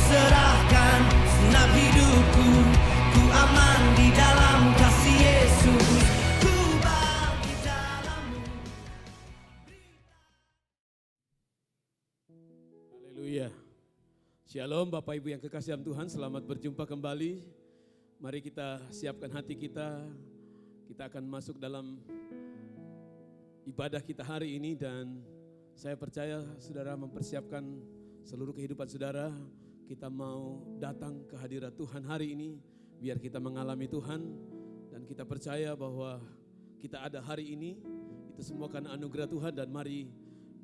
serahkan segenap hidupku, ku aman di dalam kasih Yesus, ku bangkit dalam-Mu. Haleluya. Shalom Bapak Ibu yang kekasih dalam Tuhan, selamat berjumpa kembali. Mari kita siapkan hati kita. Kita akan masuk dalam ibadah kita hari ini dan saya percaya saudara mempersiapkan seluruh kehidupan saudara. Kita mau datang ke hadirat Tuhan hari ini biar kita mengalami Tuhan dan kita percaya bahwa kita ada hari ini itu semua karena anugerah Tuhan dan mari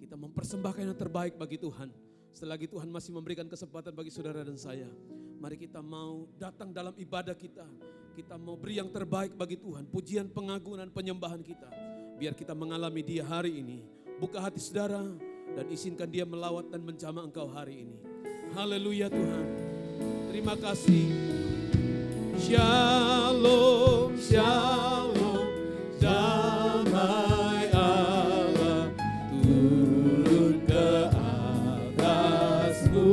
kita mempersembahkan yang terbaik bagi Tuhan. Selagi Tuhan masih memberikan kesempatan bagi saudara dan saya, mari kita mau datang dalam ibadah kita. Kita mau beri yang terbaik bagi Tuhan, pujian, pengagungan, penyembahan kita. Biar kita mengalami Dia hari ini. Buka hati saudara dan izinkan Dia melawat dan menjamah engkau hari ini. Haleluya Tuhan. Terima kasih. Shalom, shalom, damai Allah turun ke atasmu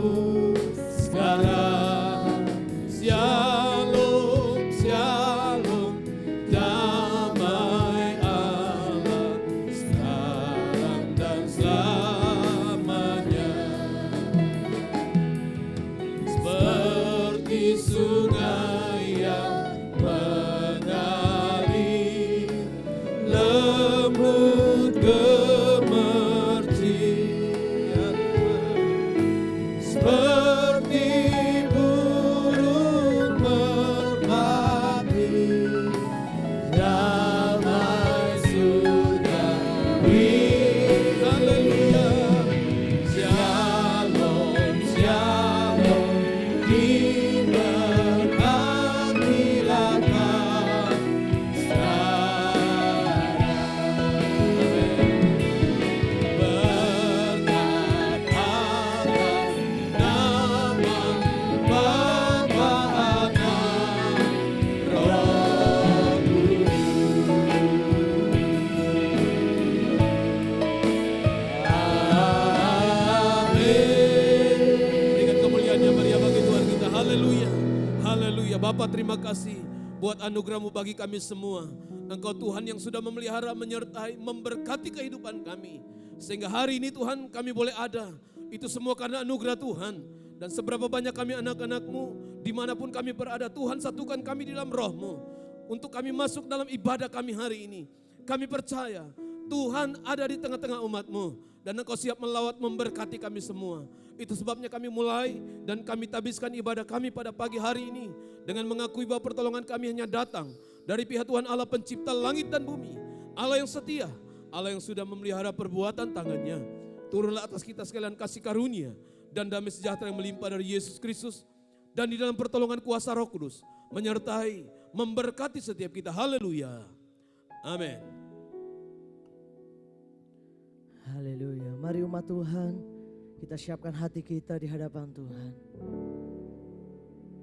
sekarang. Shalom, shalom, damai Allah sekarang dan selamanya. Seperti sungai yang mengalir, lembut gemercian, seperti burung merpati, damai surgawi. Haleluya. Shalom, shalom, diberkatilah kau sekarang. Berkat atas nama Bapa, Anak, Roh Berikan kemuliaan yang meriah bagi Tuhan kita. Haleluya. Haleluya. Bapa terima kasih buat anugerah-Mu bagi kami semua. Engkau Tuhan yang sudah memelihara, menyertai, memberkati kehidupan kami. Sehingga hari ini Tuhan kami boleh ada. Itu semua karena anugerah Tuhan. Dan seberapa banyak kami anak-anak-Mu, dimanapun kami berada, Tuhan satukan kami di dalam roh-Mu. Untuk kami masuk dalam ibadah kami hari ini. Kami percaya Tuhan ada di tengah-tengah umat-Mu. Dan Engkau siap melawat memberkati kami semua. Itu sebabnya kami mulai dan kami tabiskan ibadah kami pada pagi hari ini. Dengan mengakui bahwa pertolongan kami hanya datang dari pihak Tuhan Allah pencipta langit dan bumi. Allah yang setia, Allah yang sudah memelihara perbuatan tangannya. Turunlah atas kita sekalian kasih karunia dan damai sejahtera yang melimpah dari Yesus Kristus. Dan di dalam pertolongan kuasa Roh Kudus menyertai, memberkati setiap kita. Haleluya. Amin. Haleluya. Mari umat Tuhan, kita siapkan hati kita di hadapan Tuhan.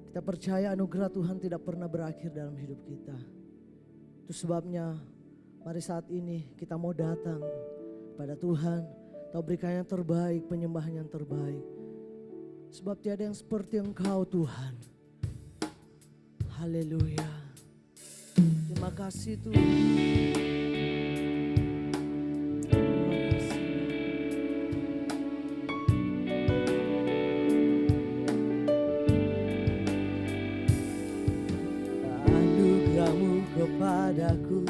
Kita percaya anugerah Tuhan tidak pernah berakhir dalam hidup kita. Itu sebabnya mari saat ini kita mau datang pada Tuhan. Kau berikan yang terbaik, penyembahan yang terbaik. Sebab tiada yang seperti Engkau Tuhan. Haleluya. Terima kasih Tuhan. Kepadaku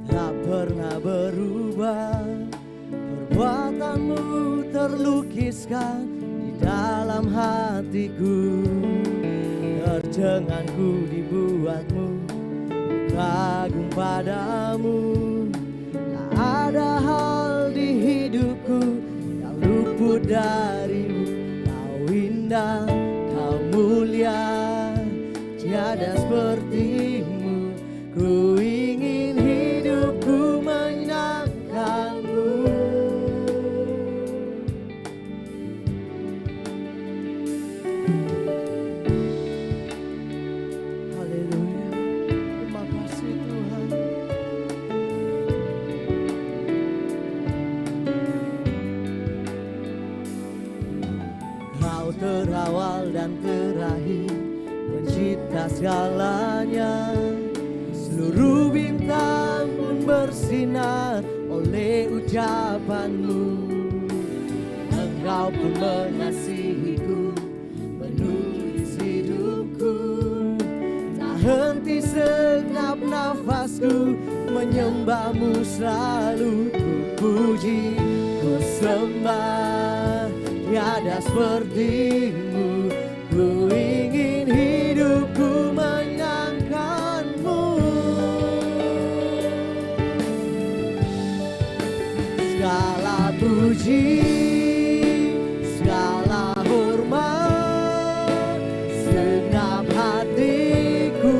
tak pernah berubah, perbuatanmu terlukiskan di dalam hatiku. Tercenganku dibuatmu, kagum padamu. Tak ada hal di hidupku yang luput darimu. Kau indah, kau mulia, tiada sepertimu. Ku ingin hidupku menyenangkanmu. Haleluya. Terima kasih Tuhan. Kau terawal dan terakhir, pencipta segalanya. Seluruh bintang pun bersinar oleh ucapan-Mu. Engkau pun mengasihiku, menulis hidupku. Tak henti segenap nafasku, menyembah-Mu selalu. Ku puji, ku sembah, tiada seperti-Mu. Ku ingin hidupku menyenangkan-Mu. Segala puji, segala hormat, segenap hatiku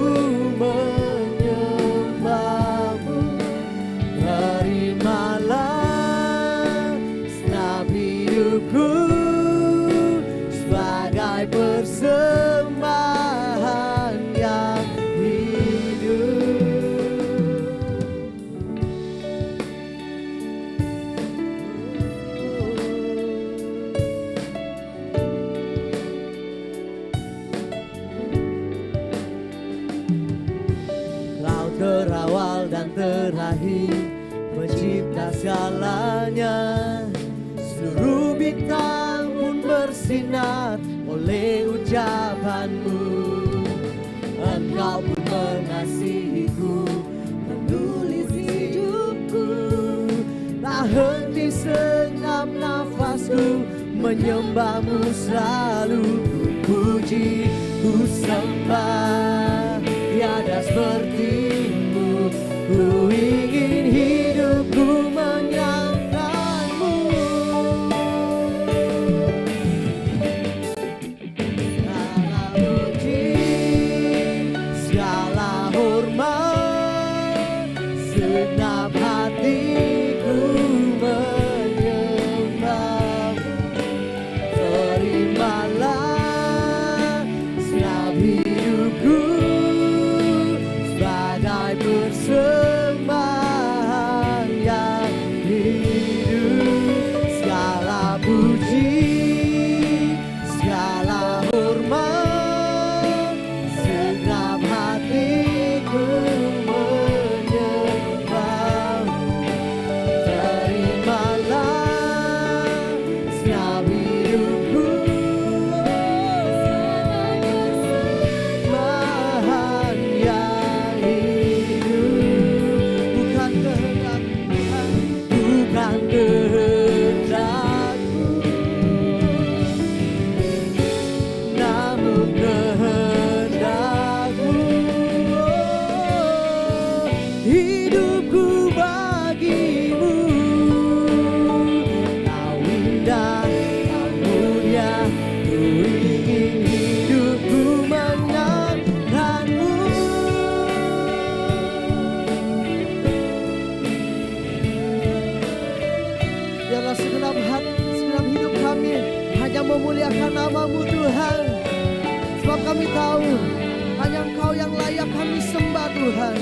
menyembah-Mu. Terimalah segenap hidupku sebagai persembahan yang hidup. Kau terawal dan terakhir, pencipta segalanya. Seluruh bintang pun bersinar oleh ucapan-Mu. Engkau pun mengasihiku, menulis hidupku. Tak henti segenap nafasku, menyembah-Mu selalu. Ku puji, ku sembah, tiada seperti-Mu. Ku ingin hidupku menyenangkan-Mu. Segala puji, segala hormat, segenap hatiku menyembah-Mu. Terimalah segenap hidupku sebagai persembahan yang hidup. Segala puji, segala hormat, segenap hatiku menyembah-Mu. Terimalah segenap hidupku persembahan yang hidup. Bukan kehendak Tuhan, bukan kehendakku, namun kehendak-Mu. Hidupku bagi-Mu. Kau indah, Kau mulia, ku ingin hidupku menyenangkan-Mu. Biarlah segenap hati, segenap hidup kami hanya memuliakan nama-Mu Tuhan. Sebab kami tahu hanya Engkau yang layak kami sembah Tuhan.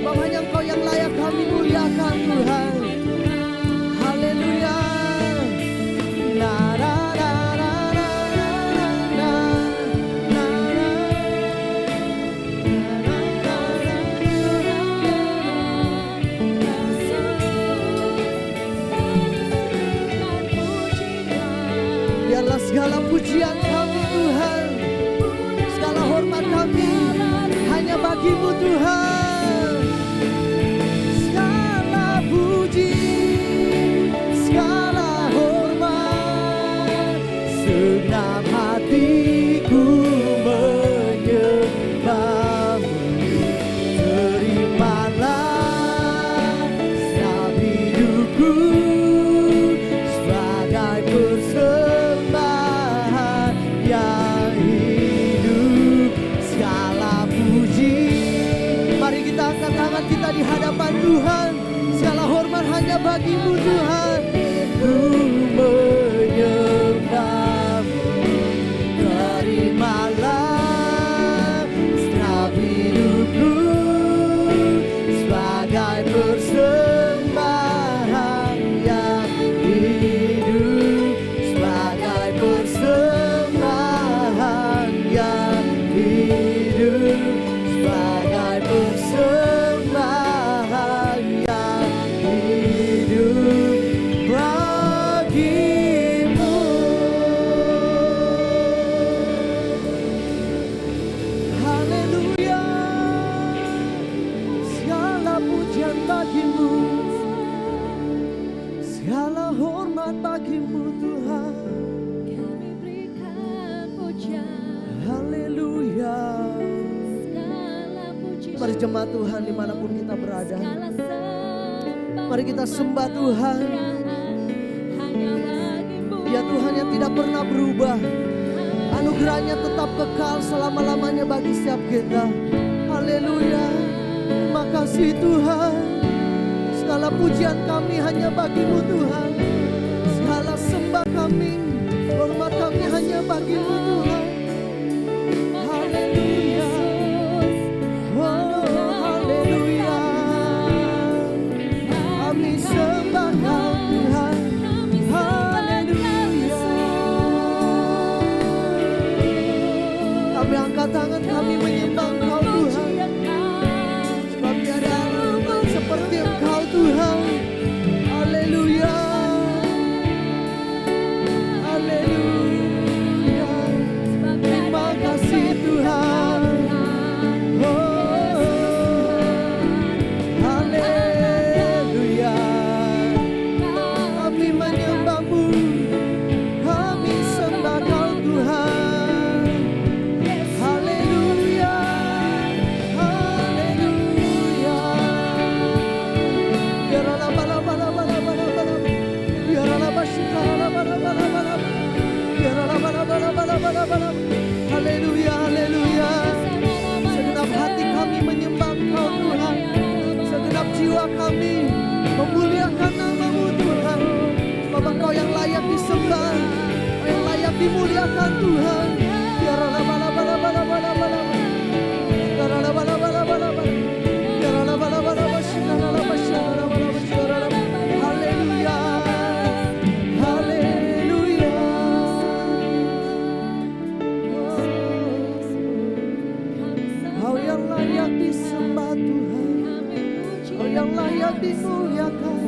Sebab hanya Engkau yang layak kami muliakan Tuhan. Haleluya. La la la la la la la la Biarlah segala pujian kami Tuhan, segala hormat kami hanya bagi-Mu Tuhan. Segala puji, segala hormat, segenap hatiku menyembah-Mu. Terimalah segenap hidupku sebagai persembahan yang hidup. Segala puji, mari kita angkat tangan kita di hadapan Tuhan. Segala hormat hanya bagi-Mu Tuhan. Ku menyembah-Mu. Terimalah segenap hidupku sebagai persembahan yang hidup. Sebagai persembahan Mari jemaat Tuhan dimanapun kita berada, mari kita sembah Tuhan. Dia Tuhan yang tidak pernah berubah, anugerahnya tetap kekal selama-lamanya bagi setiap kita. Haleluya, terima kasih Tuhan. Segala pujian kami hanya bagimu Tuhan, segala sembah kami, hormat kami hanya bagimu Tuhan. Haleluya, oh haleluya, kami sembah Kau Tuhan. Haleluya, kami angkat tangan, kami menyembah Kau Tuhan, sebab tiada Tuhan seperti Engkau Tuhan. Haleluya, haleluya, terima kasih Tuhan. Oh, haleluya, kami menyembah-Mu, kami sembah Kau Tuhan. Haleluya, haleluya. Biarlah bala-bala-bala-bala-bala, biarlah basyikala-bala-bala-bala, biarlah bala-bala-bala-bala. Haleluya, haleluya. Segenap hati kami menyembah Engkau Tuhan, segenap jiwa kami memuliakan nama-Mu Tuhan. Sebab Engkau yang layak disembah, Engkau yang layak dimuliakan Tuhan. Biarlah bala-bala-bala-bala-bala, biarlah bala-bala-bala-bala, biarlah bala-bala-bala, biarlah. Haleluya, haleluya. Kau yang layak disembah Tuhan, Kau yang layak dimuliakan.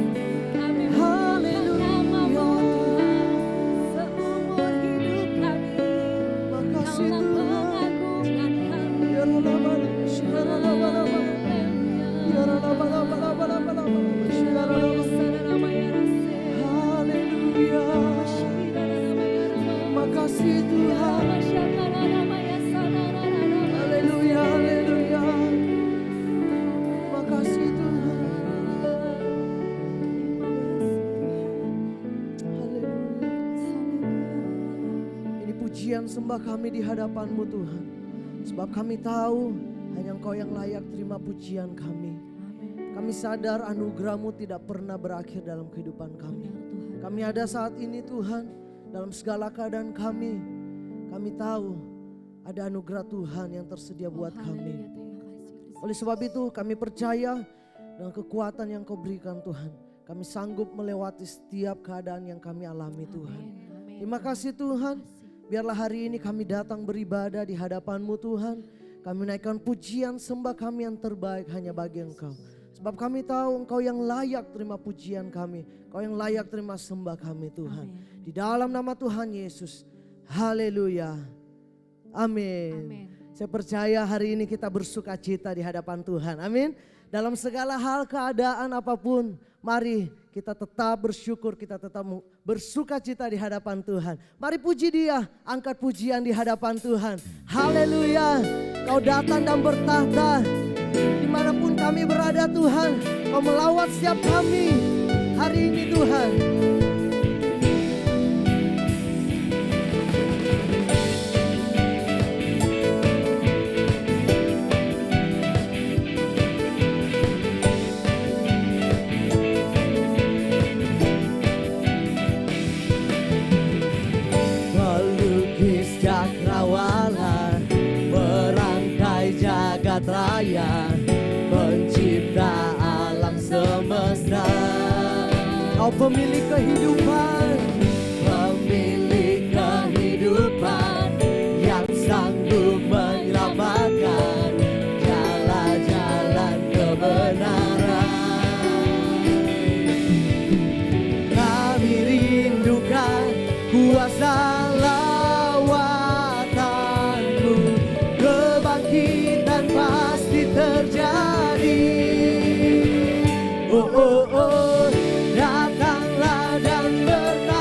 Haleluya, makasih Tuhan. Biarlah bala-bala-bala-bala, biarlah bala-bala-bala-bala, haleluya, makasih Tuhan. Haleluya, haleluya, makasih Tuhan. Haleluya. Ini pujian sembah kami di hadapan-Mu Tuhan, sebab kami tahu hanya Engkau yang layak terima pujian kami. Kami sadar anugerah-Mu tidak pernah berakhir dalam kehidupan kami. Kami ada saat ini Tuhan, dalam segala keadaan kami tahu ada anugerah Tuhan yang tersedia buat kami. Oleh sebab itu kami percaya dengan kekuatan yang Kau berikan Tuhan, kami sanggup melewati setiap keadaan yang kami alami Tuhan. Terima kasih Tuhan, biarlah hari ini kami datang beribadah di hadapan-Mu Tuhan. Kami naikkan pujian sembah kami yang terbaik hanya bagi Engkau. Sebab kami tahu Engkau yang layak terima pujian kami, Engkau yang layak terima sembah kami Tuhan. Di dalam nama Tuhan Yesus, haleluya, amin. Saya percaya hari ini kita bersuka cita di hadapan Tuhan, amin. Dalam segala hal keadaan apapun, mari kita tetap bersyukur, kita tetap bersuka cita di hadapan Tuhan. Mari puji Dia, angkat pujian di hadapan Tuhan. Haleluya, Kau datang dan bertahta. Dimanapun kami berada Tuhan, Kau melawat setiap kami hari ini Tuhan. Melukis cakrawala, merangkai jagat raya, pencipta alam semesta. Kau pemilik kehidupan, pemilik kehidupan yang sanggup menyelamatkan jalan-jalan kebenaran. Kami rindukan kuasa lawatanmu, kebangkitan pasti terjadi. Oh, oh, oh, datanglah dan bertahta.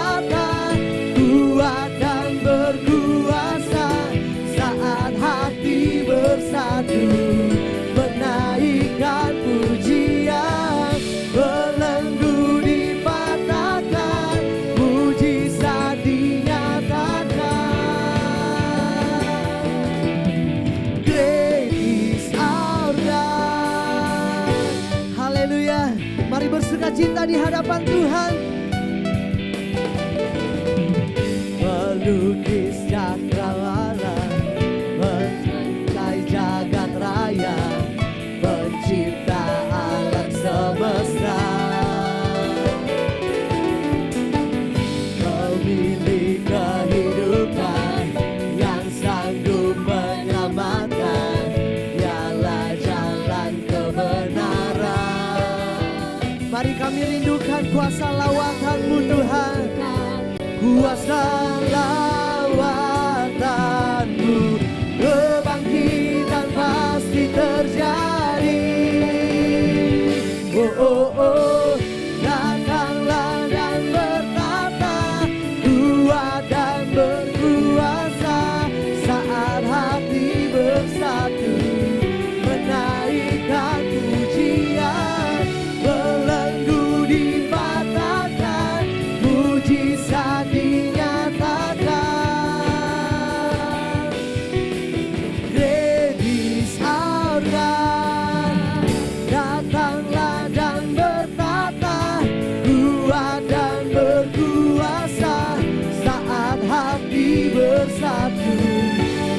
hadapan Tuhan. Melukis cakrawala, mencintai jagat raya, pencipta alam semesta. Pemilik kehidupan yang sanggup menyelamatkan, dialah jalan kebenaran. Mari kami rindukan kuasa lawatan-Mu Tuhan, kuasa lawatan-Mu, kebangkitan pasti terjadi. Oh, oh, oh, datanglah dan bertata, kuat dan berkuasa, saat hati bersatu, menaikkan pujian, belenggu dipatahkan, mujizat dinyatakan. Redis Aura, datanglah dan bertata, kuat dan berkuasa, saat hati bersatu,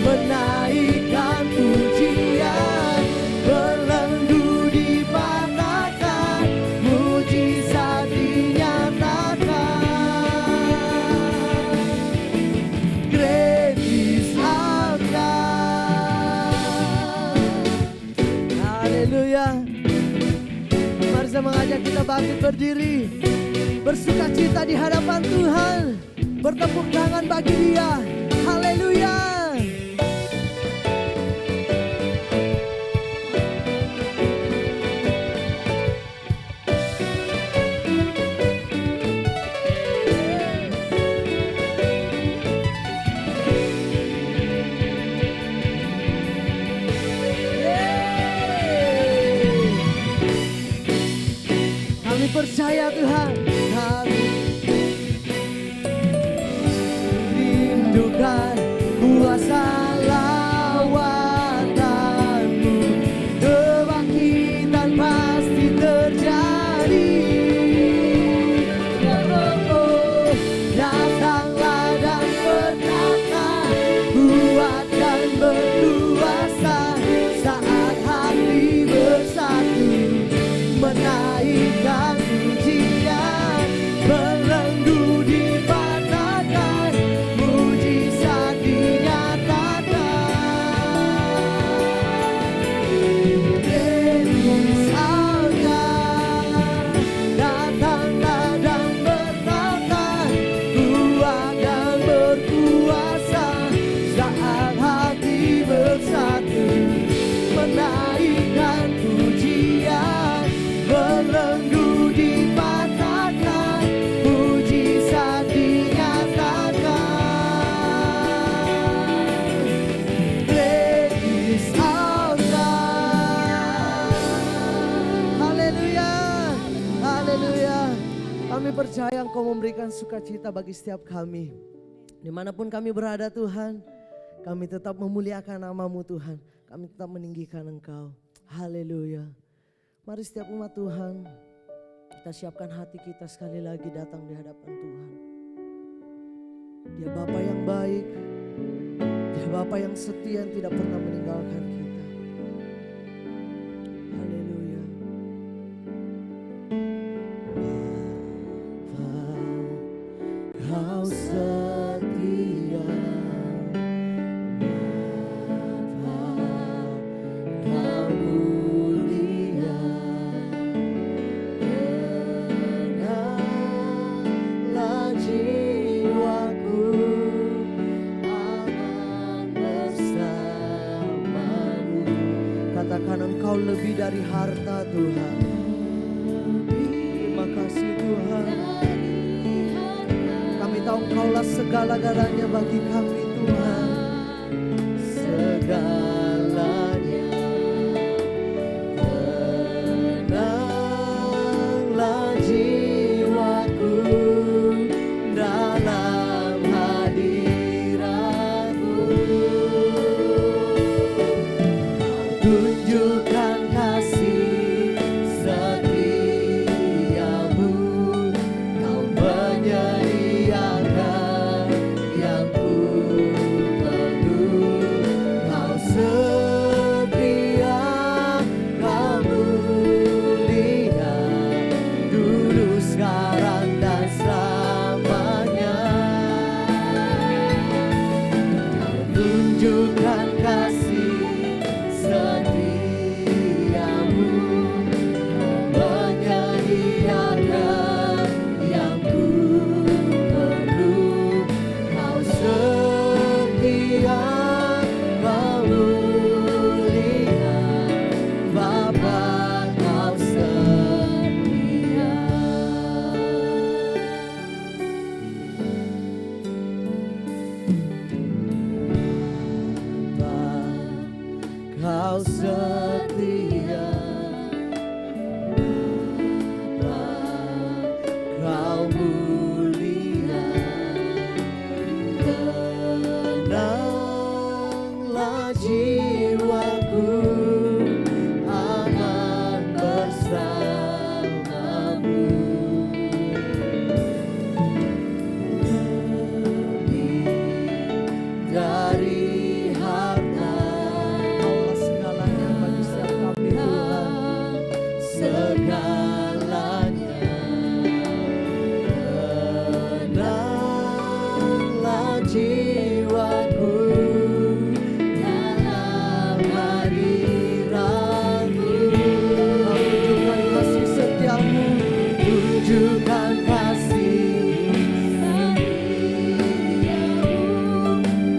menaikkan pujian, belenggu dipatahkan, mujizat dinyatakan. Gratis Aura. Haleluya. Mari saya mengajak kita bangkit berdiri, bersuka cita di hadapan Tuhan, bertepuk tangan bagi Dia. Haleluya. Kami percaya Tuhan, kami rindukan kuasa lawatan-Mu, kebangkitan pasti terjadi. Oh, oh, datanglah dan berkata, kuat dan berkuasa, saat hati bersatu, menaikkan pujian, belenggu dipatahkan, mujizat dinyatakan. Yesus Allah, datanglah dan bertata, kuat dan berkuasa, saat hati bersatu, menaikkan pujian, belenggu dipatahkan, mujizat dinyatakan. Gratis Allah. Haleluya. Haleluya. Kami percaya Engkau memberikan sukacita bagi setiap kami. Dimanapun kami berada Tuhan, kami tetap memuliakan nama-Mu Tuhan. Kami tetap meninggikan Engkau. Haleluya. Mari setiap umat Tuhan, kita siapkan hati kita sekali lagi datang di hadapan Tuhan. Dia Bapa yang baik, Dia Bapa yang setia yang tidak pernah meninggalkan kita. Haleluya. Bapa, Kau setia. Bapa, Kau mulia. Tenanglah jiwaku, aman bersama-Mu. Katakan Engkau lebih dari harta Tuhan. Terima kasih Tuhan. Kami tahu Engkaulah segala-galanya bagi kami Tuhan. Segalanya. Tenanglah jiwaku dalam hadirat-Mu. Tunjukkan kasih setiamu Kau setia, Kau mulia. Tenanglah jiwaku, aman bersamamu. Lebih dari harta, Kaulah segalanya bagi setiap kami Tuhan. Segalanya. Tenanglah jiwaku dalam hari ragu. Kau tunjukkan kasih setiamu, tunjukkan kasih setiamu.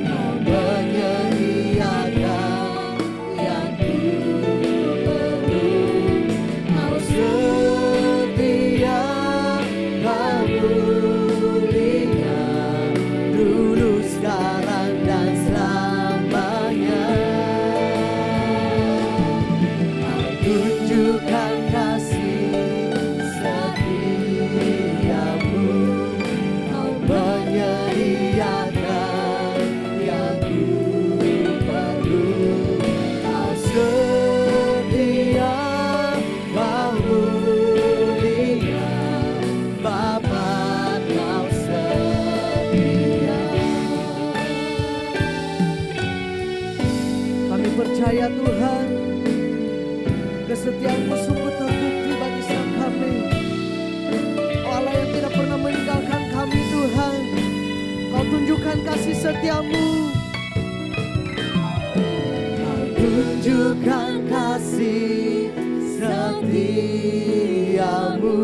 Kau menyediakan yang ku perlu. Kau setia, Kau mulia, dulu, sekarang, dan selamanya. Kau tunjukkan kasih setiamu. Kau menyediakan yang ku perlu. Kau setia, Kau mulia, Bapa, Kau setia. Kami percaya Tuhan, kesetiaan-Mu sungguh terbukti bagi setiap kami. Oh Allah yang tidak pernah meninggalkan kami Tuhan, Kau tunjukkan kasih setiamu. Kau tunjukkan kasih setiamu.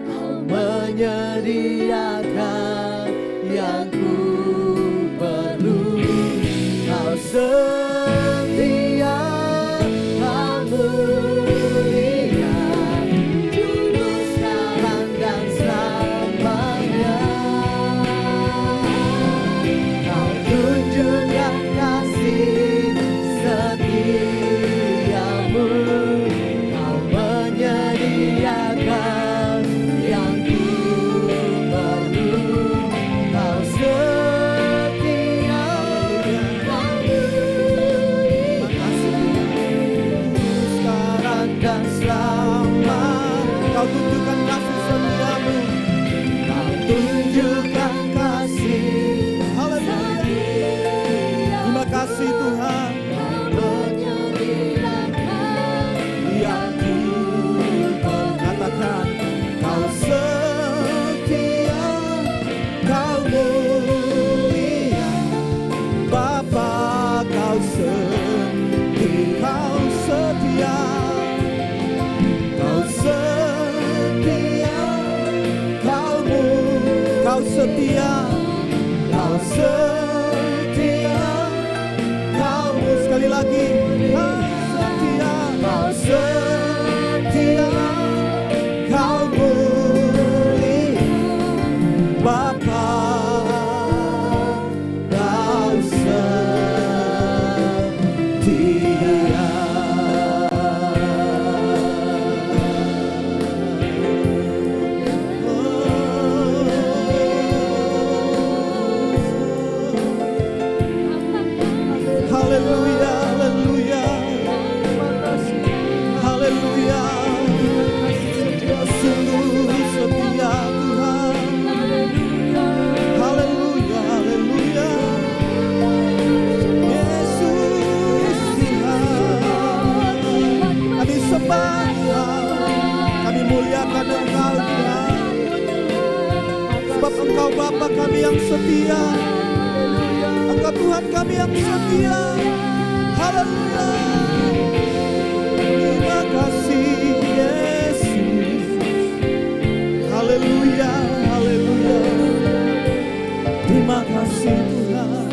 Kau menyediakan yang ku perlu. Kau setia, Kau mulia, dulu, sekarang, dan selamanya. Kau tunjukkan kasih setiamu. Kau menyediakan yang ku perlu. Kau setia, Kau mulia, sekarang dan selama. Kau tunjukkan kasih setiamu. Kau tunjukkan kasih. Haleluya. Terima kasih Tuhan. Yang ku katakan, Kau setia, Kau mulia, Bapa, Kau setia, Kau setia, Kau setia, Kau setia, Kau setia, sekali lagi, Kau setia, Kau setia, Kau mulia, Bapa, Kau setia. Haleluya, haleluya, haleluya. Sungguh setia Tuhan. Haleluya, haleluya. Yesus Tuhan, kami sembah, kami muliakan Engkau Tuhan. Sebab Engkau Bapa kami yang setia, Engkau Tuhan kami yang setia. Haleluya. Terima kasih Yesus. Haleluya, haleluya. Terima kasih Tuhan.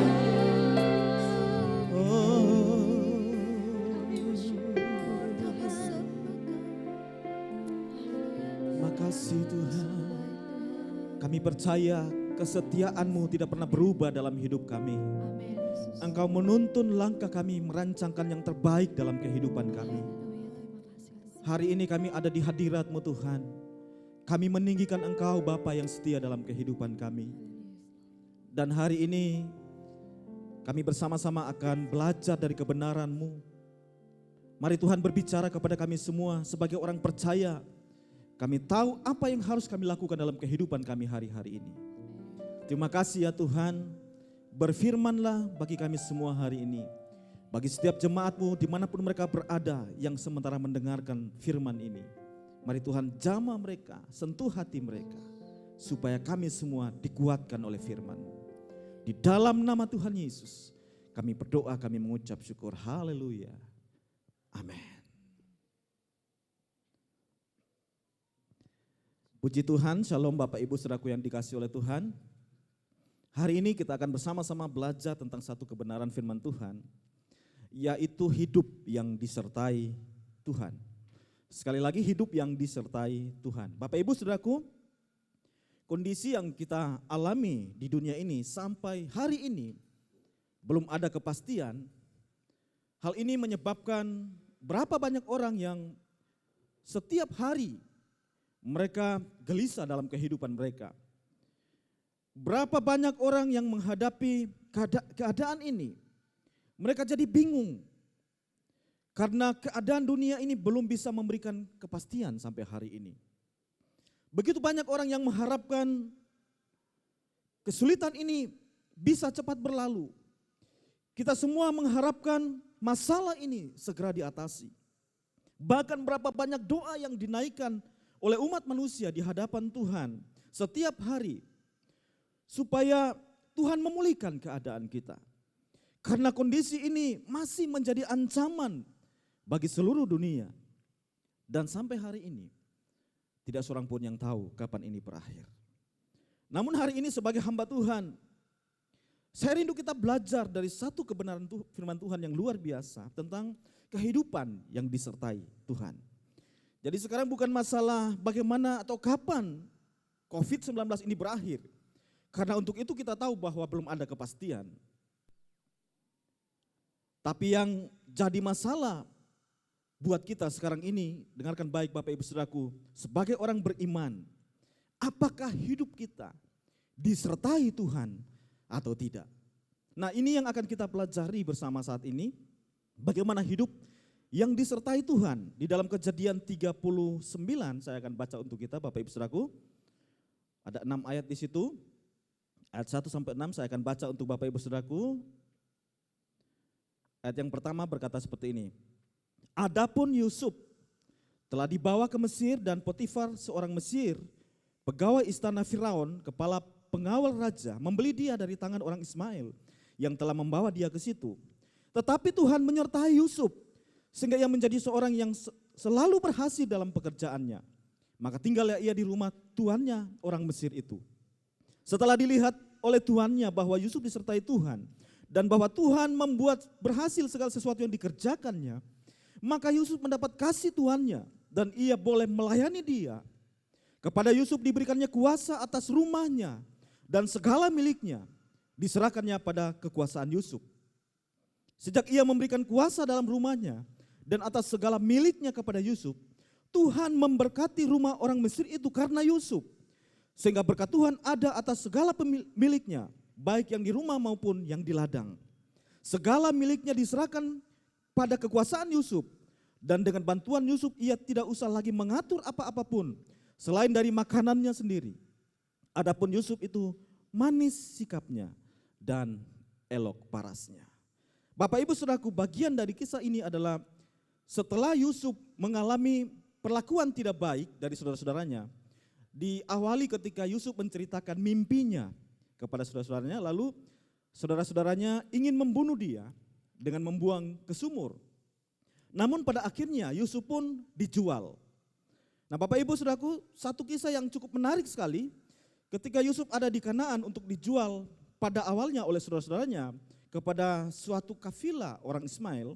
Terima kasih Tuhan. Kami percaya kesetiaan-Mu tidak pernah berubah dalam hidup kami. Engkau menuntun langkah kami, merancangkan yang terbaik dalam kehidupan kami. Hari ini kami ada di hadirat-Mu Tuhan. Kami meninggikan Engkau Bapa yang setia dalam kehidupan kami. Dan hari ini kami bersama-sama akan belajar dari kebenaran-Mu. Mari Tuhan berbicara kepada kami semua sebagai orang percaya. Kami tahu apa yang harus kami lakukan dalam kehidupan kami hari-hari ini. Terima kasih ya Tuhan, berfirmanlah bagi kami semua hari ini. Bagi setiap jemaat-Mu dimanapun mereka berada yang sementara mendengarkan firman ini. Mari Tuhan jamah mereka, sentuh hati mereka. Supaya kami semua dikuatkan oleh firman-Mu. Di dalam nama Tuhan Yesus kami berdoa, kami mengucap syukur. Haleluya. Amin. Puji Tuhan, shalom Bapak Ibu Saudaraku yang dikasihi oleh Tuhan. Hari ini kita akan bersama-sama belajar tentang satu kebenaran firman Tuhan, yaitu hidup yang disertai Tuhan. Sekali lagi, hidup yang disertai Tuhan. Bapak Ibu Saudaraku, kondisi yang kita alami di dunia ini sampai hari ini belum ada kepastian. Hal ini menyebabkan berapa banyak orang yang setiap hari mereka gelisah dalam kehidupan mereka. Berapa banyak orang yang menghadapi keadaan ini, mereka jadi bingung. Karena keadaan dunia ini belum bisa memberikan kepastian sampai hari ini. Begitu banyak orang yang mengharapkan kesulitan ini bisa cepat berlalu. Kita semua mengharapkan masalah ini segera diatasi. Bahkan berapa banyak doa yang dinaikkan oleh umat manusia di hadapan Tuhan setiap hari. Supaya Tuhan memulihkan keadaan kita. Karena kondisi ini masih menjadi ancaman bagi seluruh dunia. Dan sampai hari ini tidak seorang pun yang tahu kapan ini berakhir. Namun hari ini sebagai hamba Tuhan, saya rindu kita belajar dari satu kebenaran firman Tuhan yang luar biasa tentang kehidupan yang disertai Tuhan. Jadi sekarang bukan masalah bagaimana atau kapan COVID-19 ini berakhir. Karena untuk itu kita tahu bahwa belum ada kepastian. Tapi yang jadi masalah buat kita sekarang ini, dengarkan baik Bapak Ibu Saudaraku, sebagai orang beriman, apakah hidup kita disertai Tuhan atau tidak? Nah, ini yang akan kita pelajari bersama saat ini, bagaimana hidup yang disertai Tuhan. Di dalam Kejadian 39, saya akan baca untuk kita Bapak Ibu Saudaraku. Ada 6 ayat di situ. Ayat 1 sampai 6 saya akan baca untuk Bapak Ibu Saudaraku. Ayat yang pertama berkata seperti ini. Adapun Yusuf telah dibawa ke Mesir dan Potifar seorang Mesir, pegawai istana Firaun, kepala pengawal raja, membeli dia dari tangan orang Ismail yang telah membawa dia ke situ. Tetapi Tuhan menyertai Yusuf sehingga ia menjadi seorang yang selalu berhasil dalam pekerjaannya. Maka tinggallah ia di rumah tuannya orang Mesir itu. Setelah dilihat oleh tuannya bahwa Yusuf disertai Tuhan dan bahwa Tuhan membuat berhasil segala sesuatu yang dikerjakannya, maka Yusuf mendapat kasih tuannya dan ia boleh melayani dia. Kepada Yusuf diberikannya kuasa atas rumahnya dan segala miliknya diserahkannya pada kekuasaan Yusuf. Sejak ia memberikan kuasa dalam rumahnya dan atas segala miliknya kepada Yusuf, Tuhan memberkati rumah orang Mesir itu karena Yusuf. Sehingga berkat Tuhan ada atas segala pemiliknya, baik yang di rumah maupun yang di ladang. Segala miliknya diserahkan pada kekuasaan Yusuf. Dan dengan bantuan Yusuf ia tidak usah lagi mengatur apa-apapun selain dari makanannya sendiri. Adapun Yusuf itu manis sikapnya dan elok parasnya. Bapak Ibu Saudaraku, bagian dari kisah ini adalah setelah Yusuf mengalami perlakuan tidak baik dari saudara-saudaranya, diawali ketika Yusuf menceritakan mimpinya kepada saudara-saudaranya, lalu saudara-saudaranya ingin membunuh dia dengan membuang ke sumur. Namun pada akhirnya Yusuf pun dijual. Nah Bapak Ibu Saudaraku, satu kisah yang cukup menarik sekali, ketika Yusuf ada di Kanaan untuk dijual pada awalnya oleh saudara-saudaranya kepada suatu kafilah orang Ismail,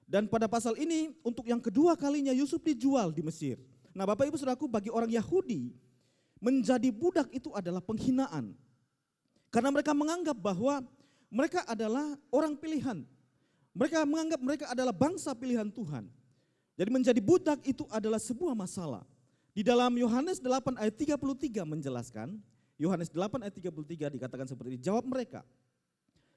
dan pada pasal ini untuk yang kedua kalinya Yusuf dijual di Mesir. Nah Bapak Ibu Saudaraku, bagi orang Yahudi, menjadi budak itu adalah penghinaan. Karena mereka menganggap bahwa mereka adalah orang pilihan. Mereka menganggap mereka adalah bangsa pilihan Tuhan. Jadi menjadi budak itu adalah sebuah masalah. Di dalam Yohanes 8 ayat 33 menjelaskan, Yohanes 8 ayat 33 dikatakan seperti ini, jawab mereka,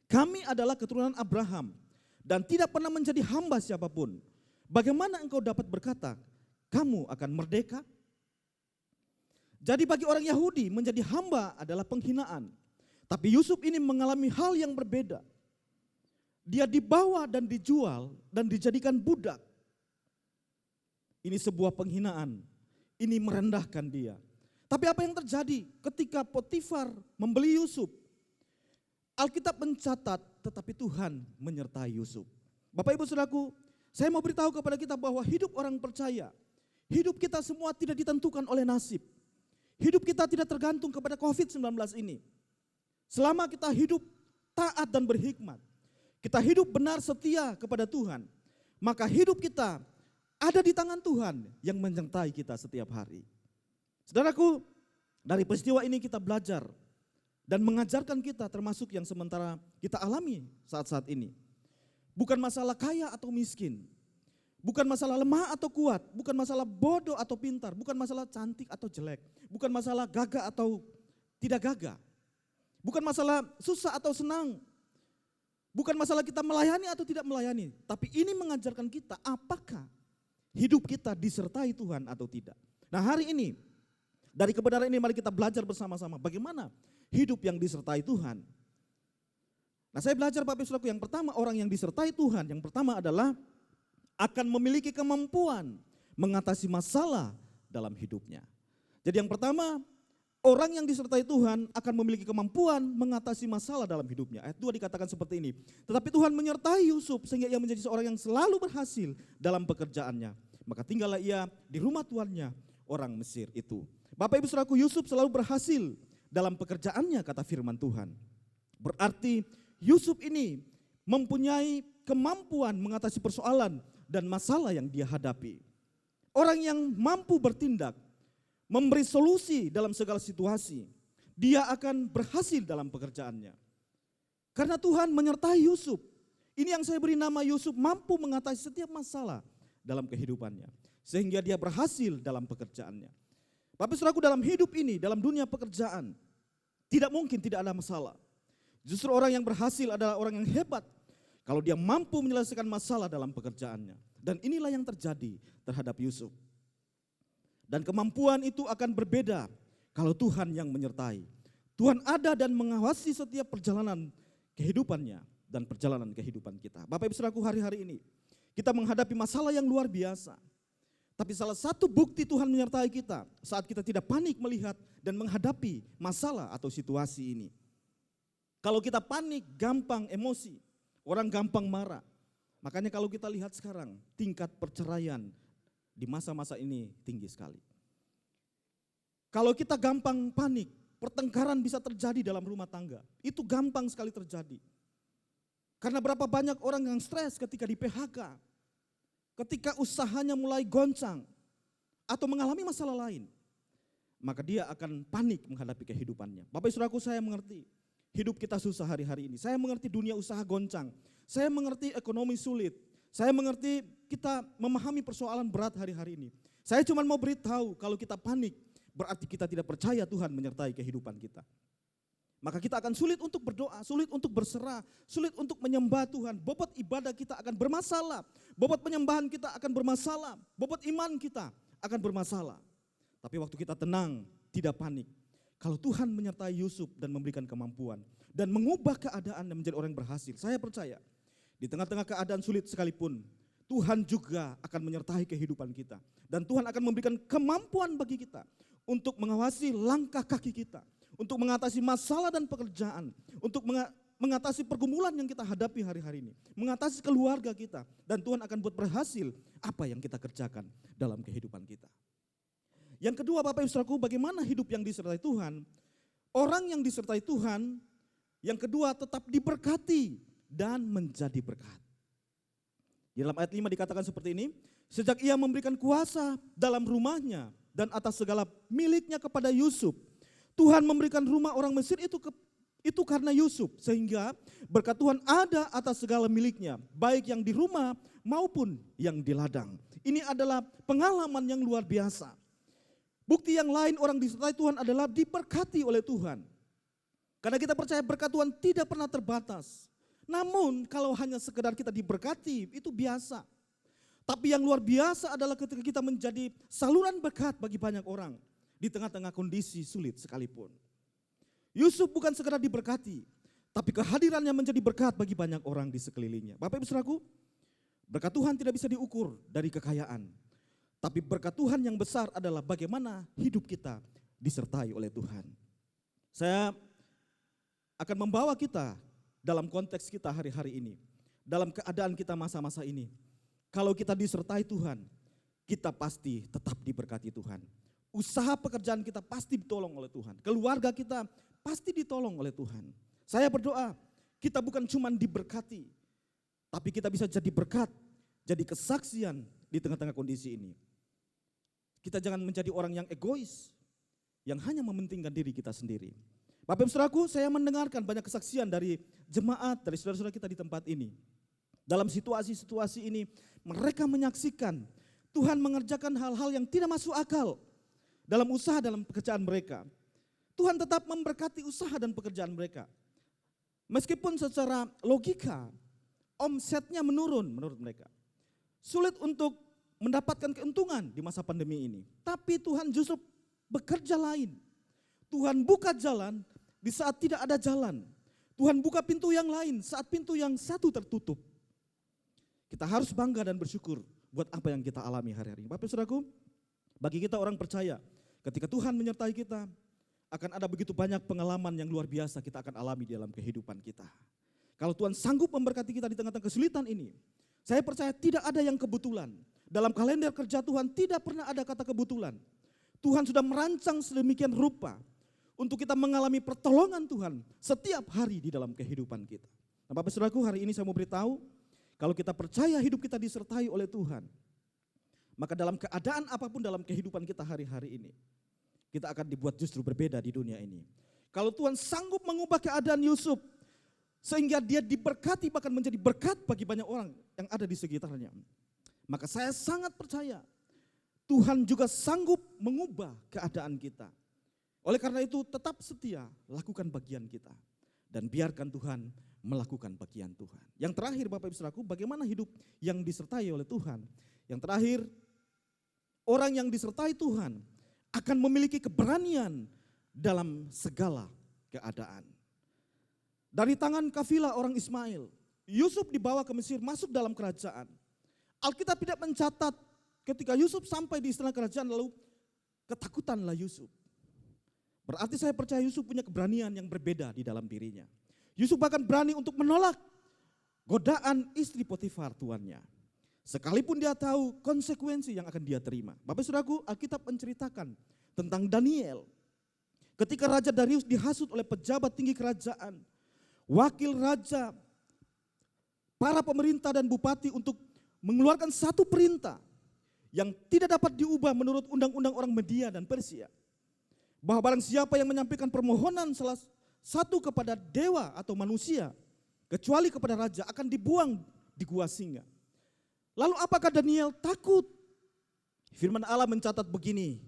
kami adalah keturunan Abraham dan tidak pernah menjadi hamba siapapun. Bagaimana engkau dapat berkata, kamu akan merdeka? Jadi bagi orang Yahudi menjadi hamba adalah penghinaan. Tapi Yusuf ini mengalami hal yang berbeda. Dia dibawa dan dijual dan dijadikan budak. Ini sebuah penghinaan. Ini merendahkan dia. Tapi apa yang terjadi ketika Potifar membeli Yusuf? Alkitab mencatat tetapi Tuhan menyertai Yusuf. Bapak Ibu Saudaraku, saya mau beritahu kepada kita bahwa hidup orang percaya, hidup kita semua tidak ditentukan oleh nasib. Hidup kita tidak tergantung kepada COVID-19 ini. Selama kita hidup taat dan berhikmat, kita hidup benar setia kepada Tuhan, maka hidup kita ada di tangan Tuhan yang menyertai kita setiap hari. Saudaraku, dari peristiwa ini kita belajar dan mengajarkan kita termasuk yang sementara kita alami saat-saat ini. Bukan masalah kaya atau miskin, bukan masalah lemah atau kuat, bukan masalah bodoh atau pintar, bukan masalah cantik atau jelek, bukan masalah gagah atau tidak gagah, bukan masalah susah atau senang, bukan masalah kita melayani atau tidak melayani, tapi ini mengajarkan kita apakah hidup kita disertai Tuhan atau tidak. Nah hari ini, dari kebenaran ini mari kita belajar bersama-sama bagaimana hidup yang disertai Tuhan. Nah saya belajar Bapak Ibu Saudaraku, yang pertama orang yang disertai Tuhan, yang pertama adalah akan memiliki kemampuan mengatasi masalah dalam hidupnya. Jadi yang pertama, orang yang disertai Tuhan akan memiliki kemampuan mengatasi masalah dalam hidupnya. Ayat 2 dikatakan seperti ini, tetapi Tuhan menyertai Yusuf sehingga ia menjadi seorang yang selalu berhasil dalam pekerjaannya. Maka tinggallah ia di rumah tuannya, orang Mesir itu. Bapak Ibu Saudaraku, Yusuf selalu berhasil dalam pekerjaannya kata firman Tuhan. Berarti Yusuf ini mempunyai kemampuan mengatasi persoalan dan masalah yang dia hadapi. Orang yang mampu bertindak, memberi solusi dalam segala situasi, dia akan berhasil dalam pekerjaannya. Karena Tuhan menyertai Yusuf. Ini yang saya beri nama Yusuf, mampu mengatasi setiap masalah dalam kehidupannya. Sehingga dia berhasil dalam pekerjaannya. Bapak Saudaraku, dalam hidup ini, dalam dunia pekerjaan, tidak mungkin tidak ada masalah. Justru orang yang berhasil adalah orang yang hebat kalau dia mampu menyelesaikan masalah dalam pekerjaannya. Dan inilah yang terjadi terhadap Yusuf. Dan kemampuan itu akan berbeda kalau Tuhan yang menyertai. Tuhan ada dan mengawasi setiap perjalanan kehidupannya dan perjalanan kehidupan kita. Bapak Ibu Saudaraku, hari-hari ini kita menghadapi masalah yang luar biasa. Tapi salah satu bukti Tuhan menyertai kita saat kita tidak panik melihat dan menghadapi masalah atau situasi ini. Kalau kita panik, gampang emosi, orang gampang marah. Makanya kalau kita lihat sekarang, tingkat perceraian di masa-masa ini tinggi sekali. Kalau kita gampang panik, pertengkaran bisa terjadi dalam rumah tangga. Itu gampang sekali terjadi. Karena berapa banyak orang yang stres ketika di PHK, ketika usahanya mulai goncang, atau mengalami masalah lain, maka dia akan panik menghadapi kehidupannya. Bapak Saudaraku, saya mengerti hidup kita susah hari-hari ini. Saya mengerti dunia usaha goncang. Saya mengerti ekonomi sulit. Saya mengerti kita memahami persoalan berat hari-hari ini. Saya cuma mau beritahu kalau kita panik, berarti kita tidak percaya Tuhan menyertai kehidupan kita. Maka kita akan sulit untuk berdoa, sulit untuk berserah, sulit untuk menyembah Tuhan. Bobot ibadah kita akan bermasalah, bobot penyembahan kita akan bermasalah, bobot iman kita akan bermasalah. Tapi waktu kita tenang, tidak panik. Kalau Tuhan menyertai Yusuf dan memberikan kemampuan dan mengubah keadaan dan menjadi orang yang berhasil, saya percaya di tengah-tengah keadaan sulit sekalipun, Tuhan juga akan menyertai kehidupan kita. Dan Tuhan akan memberikan kemampuan bagi kita untuk mengawasi langkah kaki kita, untuk mengatasi masalah dan pekerjaan, untuk mengatasi pergumulan yang kita hadapi hari-hari ini, mengatasi keluarga kita, dan Tuhan akan buat berhasil apa yang kita kerjakan dalam kehidupan kita. Yang kedua, Bapak Ibu Saudaraku, bagaimana hidup yang disertai Tuhan? Orang yang disertai Tuhan, yang kedua tetap diberkati dan menjadi berkat. Di dalam ayat 5 dikatakan seperti ini, sejak ia memberikan kuasa dalam rumahnya dan atas segala miliknya kepada Yusuf, Tuhan memberikan rumah orang Mesir itu Itu karena Yusuf, sehingga berkat Tuhan ada atas segala miliknya, baik yang di rumah maupun yang di ladang. Ini adalah pengalaman yang luar biasa. Bukti yang lain orang disertai Tuhan adalah diberkati oleh Tuhan. Karena kita percaya berkat Tuhan tidak pernah terbatas. Namun kalau hanya sekedar kita diberkati, itu biasa. Tapi yang luar biasa adalah ketika kita menjadi saluran berkat bagi banyak orang di tengah-tengah kondisi sulit sekalipun. Yusuf bukan sekedar diberkati, tapi kehadirannya menjadi berkat bagi banyak orang di sekelilingnya. Bapak Ibu Saudaraku, berkat Tuhan tidak bisa diukur dari kekayaan. Tapi berkat Tuhan yang besar adalah bagaimana hidup kita disertai oleh Tuhan. Saya akan membawa kita dalam konteks kita hari-hari ini. Dalam keadaan kita masa-masa ini. Kalau kita disertai Tuhan, kita pasti tetap diberkati Tuhan. Usaha pekerjaan kita pasti ditolong oleh Tuhan. Keluarga kita pasti ditolong oleh Tuhan. Saya berdoa, kita bukan cuma diberkati, tapi kita bisa jadi berkat, jadi kesaksian di tengah-tengah kondisi ini. Kita jangan menjadi orang yang egois, yang hanya mementingkan diri kita sendiri. Bapak Ibu Saudaraku, saya mendengarkan banyak kesaksian dari jemaat, dari saudara-saudara kita di tempat ini. Dalam situasi-situasi ini, mereka menyaksikan Tuhan mengerjakan hal-hal yang tidak masuk akal dalam usaha, dalam pekerjaan mereka. Tuhan tetap memberkati usaha dan pekerjaan mereka. Meskipun secara logika, omsetnya menurun menurut mereka. Sulit untuk mendapatkan keuntungan di masa pandemi ini. Tapi Tuhan justru bekerja lain. Tuhan buka jalan di saat tidak ada jalan. Tuhan buka pintu yang lain saat pintu yang satu tertutup. Kita harus bangga dan bersyukur buat apa yang kita alami hari-hari. Bapak Saudaraku, bagi kita orang percaya, ketika Tuhan menyertai kita, akan ada begitu banyak pengalaman yang luar biasa kita akan alami di dalam kehidupan kita. Kalau Tuhan sanggup memberkati kita di tengah-tengah kesulitan ini, saya percaya tidak ada yang kebetulan. Dalam kalender kerja Tuhan tidak pernah ada kata kebetulan. Tuhan sudah merancang sedemikian rupa untuk kita mengalami pertolongan Tuhan setiap hari di dalam kehidupan kita. Nah, Bapak Saudaraku, hari ini saya mau beritahu, kalau kita percaya hidup kita disertai oleh Tuhan, maka dalam keadaan apapun dalam kehidupan kita hari-hari ini, kita akan dibuat justru berbeda di dunia ini. Kalau Tuhan sanggup mengubah keadaan Yusuf, sehingga dia diberkati bahkan menjadi berkat bagi banyak orang yang ada di sekitarnya, maka saya sangat percaya Tuhan juga sanggup mengubah keadaan kita. Oleh karena itu tetap setia, lakukan bagian kita. Dan biarkan Tuhan melakukan bagian Tuhan. Yang terakhir Bapak Ibu Saudaraku, bagaimana hidup yang disertai oleh Tuhan. Yang terakhir, orang yang disertai Tuhan akan memiliki keberanian dalam segala keadaan. Dari tangan kafilah orang Ismail, Yusuf dibawa ke Mesir, masuk dalam kerajaan. Alkitab tidak mencatat ketika Yusuf sampai di istana kerajaan lalu ketakutanlah Yusuf. Berarti saya percaya Yusuf punya keberanian yang berbeda di dalam dirinya. Yusuf bahkan berani untuk menolak godaan istri Potifar tuannya. Sekalipun dia tahu konsekuensi yang akan dia terima. Bapak Saudaraku, Alkitab menceritakan tentang Daniel. Ketika Raja Darius dihasut oleh pejabat tinggi kerajaan, wakil raja, para pemerintah dan bupati untuk mengeluarkan satu perintah yang tidak dapat diubah menurut undang-undang orang Media dan Persia. Bahwa barang siapa yang menyampaikan permohonan salah satu kepada dewa atau manusia, kecuali kepada raja, akan dibuang di gua singa. Lalu apakah Daniel takut? Firman Allah mencatat begini,